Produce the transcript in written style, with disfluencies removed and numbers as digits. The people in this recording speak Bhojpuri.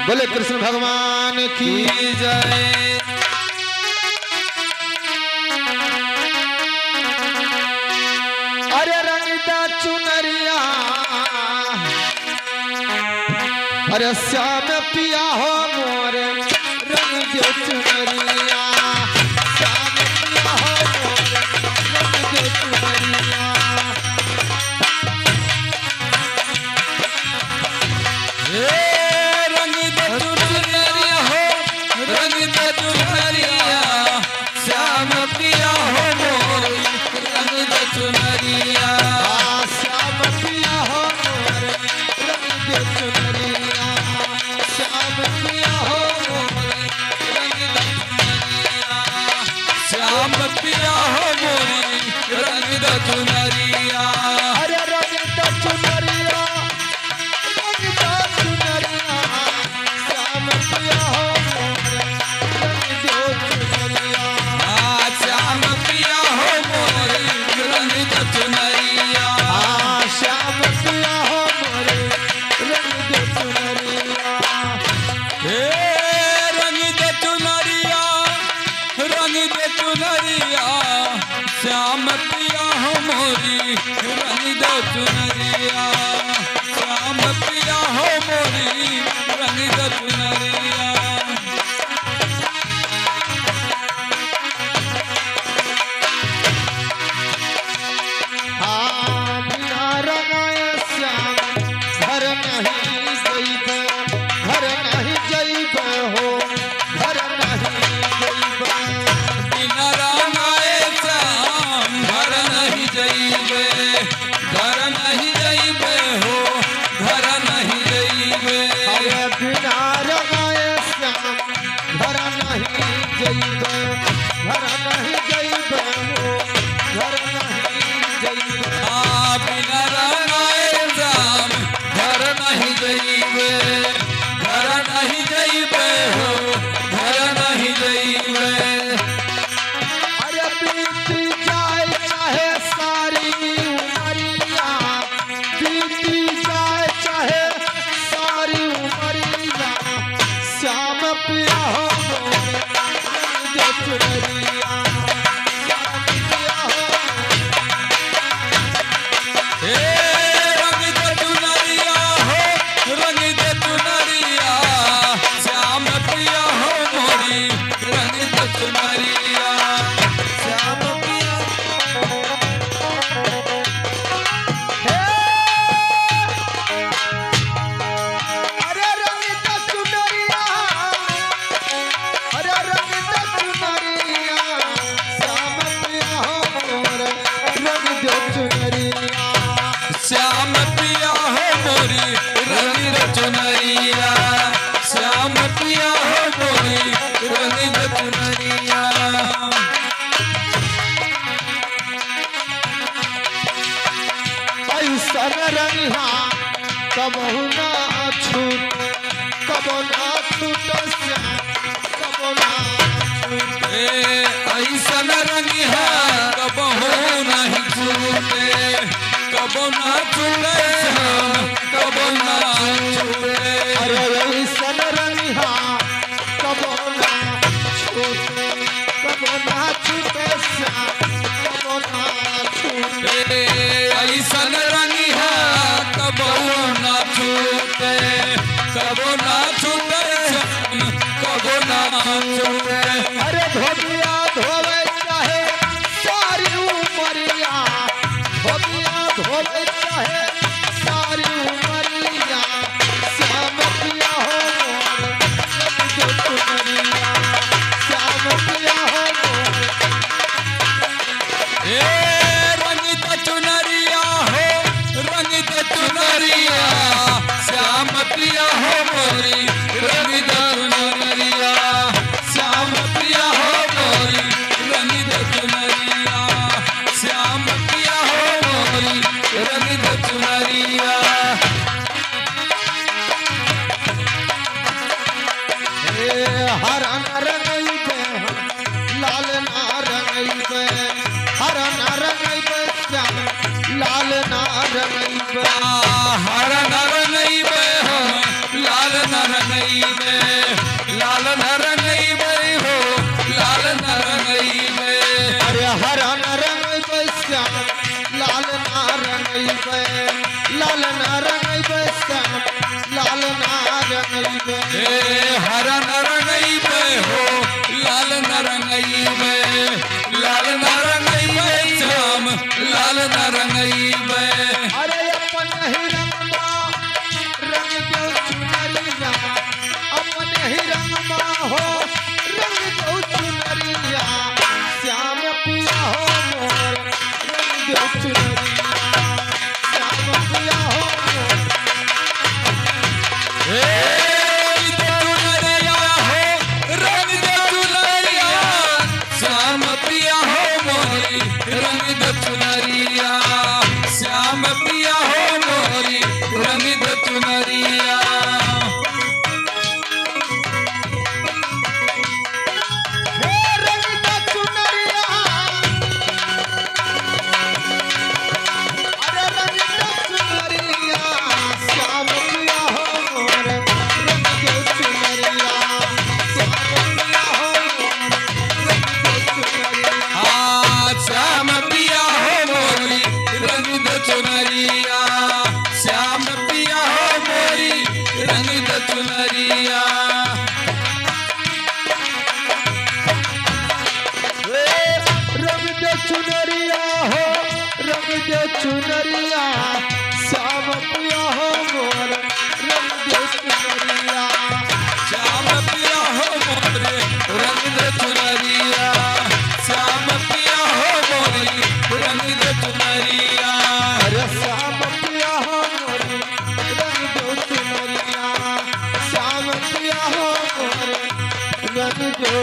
बोले कृष्ण भगवान की जय। अरे रंगदा चुनरिया अरे श्याम पिया हो मोरे रंग दे चुनरिया श्याम पिया हो मोरे रंग दे चुनरिया। रंग दे चुनरिया हो रंग दे चुनरिया श्याम पिया हो मोरी रंग दे चुनरिया श्याम पिया हो मोरे रंग दे चुनरिया श्याम पिया हो मोरे रंग दे चुनरिया श्याम पिया हो मोरी रंग दे चुनरिया। अरे रंग दे चुनरिया श्याम पिया हो मोरे रंग दे चुनरिया श्याम पिया हो मोरी रंग दे चुनरिया श्याम पिया हो मोरे रंग दे चुनरिया। हे रंग दे चुनरिया रंग दे चुनरिया श्याम पिया हो मोरी रंग दे चुनरिया श्याम पिया हो मोरी रंग दे चुनरिया। बिना रंगाए श्याम घर नहीं जइब घर नहीं जइब हो घर नहीं जइब। बिना रंगाए श्याम घर नहीं जइबे घर नहीं जइबे हो घर नहीं जइबे। अरे बिना रंगाए श्याम घर नहीं जइब घर नहीं जइब हो घर नहीं जइब। बिना रंगाए श्याम घर नहीं जइबे घर नहीं जइबे हो घर नहीं जइबे। अरे बीती जाए चाहे सारी उमरिया बीती जाए चाहे सारी उमरिया श्याम पिया हो मोरे रंग दे चुनरिया श्याम पिया हो हे रंग दे चुनरिया हो रंग दे चुनरिया श्याम पिया हो मोरी रंग दे चुनरिया श्याम पिया हे अरे रंग दे चुनरिया अरे रंग दे चुनरिया श्याम पिया हो मोरे रंग दे चुनरिया। श्याम पिया हो मोरी रंग दे चुनरिया श्याम पिया हो मोरी रंग दे चुनरिया। ऐसन रंगा कबहू ना छूट कबो ना छूट श्याम कबो ना छूट। ए ऐसन रंग है कबहू नहीं छूटे कबो ना छूटे कबो ना छूटे। अरे ऐसन रंगा कबो ना छूट कबो ना छूट श्याम कबो ना छूट। ऐसन रंग है कबहू ना छूटे कबो ना छूटे कबो ना छूटे। अरे धोबिया धोवे चाहे सारी उमरिया धोबिया धोवे चाहे सारी उमरिया श्याम पिया हो मोरे रंग दे चुनरिया श्याम पिया हो मोरे। ए रंग दे चुनरिया हो रंग दे चुनरिया श्याम पिया हो मोरी रंग दे चुनरिया श्याम पिया हो मोरी रंग दे चुनरिया श्याम पिया हो मोरी रंग दे चुनरिया। हरा न रंगइबे लाल ना रंगइबे हरा न रंगइबे श्याम लाल ना रंगइबे। हर नर नहीं बे हम लाल न रंगइबे, लाल न रंगइबे हो, लाल न रंगइबे। अरे हरा न रंगइबे श्याम लाल ना रंगइबे, लाल ना रंगइबे श्याम लाल ना रंगइबे। ए हरा न रंगइबे हो, लाल न रंगइबे, लाल न रंगइबे श्याम लाल न रंगइबे। अरे अपन ही रंगमा रंग जो चुनरिया, अपन ही रंगमा हो रंग जो चुनरिया, श्याम पिया हो मोर रंग जो चुनरिया, श्याम पिया हो मोर। चुनरिया हो रंग दे चुनरिया, श्याम पिया हो मोरी रंग दे चुनरिया, श्याम पिया हो मोरी रंग दे चुनरिया। हे रंग जो चुनरिया, अरे रंग जो चुनरिया, श्याम पिया हो मोर रंग जो चुनरिया, श्याम पिया हो मोर रंग जो चुनरिया। हाँ श्याम पिया हो मोरी रंग दे चुनरिया, श्याम पिया हो मोरी रंग दे चुनरिया। रंग दे चुनरिया हो रंग दे चुनरिया, श्याम पिया हो मोर रंग दे चुनरिया, श्याम पिया हो मोरे रंग दे चुनरिया, श्याम पिया हो मोरी रंग दे चुनरिया। अरे श्याम पिया हो मोर रंग दे चुनरिया, श्याम पिया हो मोर रंग दे